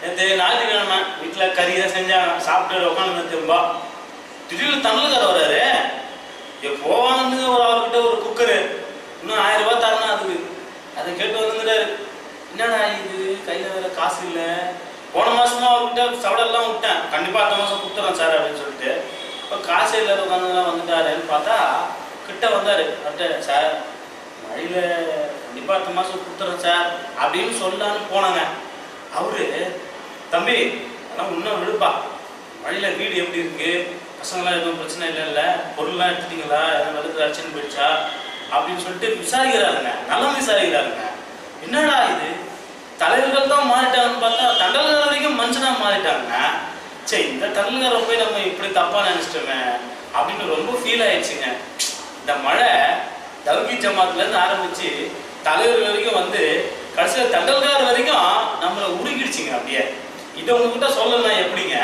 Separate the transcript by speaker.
Speaker 1: நேற்று ஞாயிற்றுக்கிழமை வீட்டில் கறி தான் செஞ்சாங்க, சாப்பிட்டு உட்காந்து திரும்பா திடீர்னு தமிழ்கார வர்றாரு. போவானு ஒரு அவர்கிட்ட ஒரு குக்கரு இன்னும் 1000 ரூபாய் தரணும் அதுக்கு. அதை கேட்டு வந்துங்கிறாரு, என்னடா இது கையில் வேற காசு இல்லை, போன மாசமா அவர்கிட்ட சவடெல்லாம் விட்டேன், கண்டிப்பா அடுத்த மாசம் கொடுத்துறேன் சார் அப்படின்னு சொல்லிட்டு. இப்போ காசு இல்லாத உட்காந்துலாம் வந்துட்டாருன்னு பார்த்தா கிட்ட வந்தாரு. அட்ட சார் மழையில கண்டிப்பா அடுத்த மாசம் கொடுத்துறேன் சார் அப்படின்னு சொல்லலான்னு போனாங்க. அவரு தம்பி அதெல்லாம் இன்னும் விழுப்பா, மழையில வீடு எப்படி இருக்கு, பசங்களாம் எதுவும் பிரச்சனை இல்லைல்ல, பொருள்லாம் எடுத்துட்டீங்களா, எதாவது வெளுக்கு அடிச்சுன்னு போயிடுச்சா அப்படின்னு சொல்லிட்டு விசாரிக்கிறாருங்க. நல்லா விசாரிக்கிறாருங்க. என்னடா இது தலைவர்கள் தான் மாறிட்டாங்கன்னு பார்த்தா தண்டல்கார வரைக்கும் மனுஷனா மாறிட்டாங்க. சரி இந்த தண்டல்கார போய் நம்ம இப்படி தப்பா நினைச்சிட்டோமே அப்படின்னு ரொம்ப ஃபீல் ஆயிடுச்சுங்க. இந்த மழை தௌஹீத் ஜமாத்துல இருந்து ஆரம்பிச்சு தலைவர் வரைக்கும் வந்து கடைசியில் தண்டல்கார வரைக்கும் நம்மளை உருகிடுச்சுங்க. அப்படியே இதை உங்ககிட்ட சொல்லலாம் எப்படிங்க?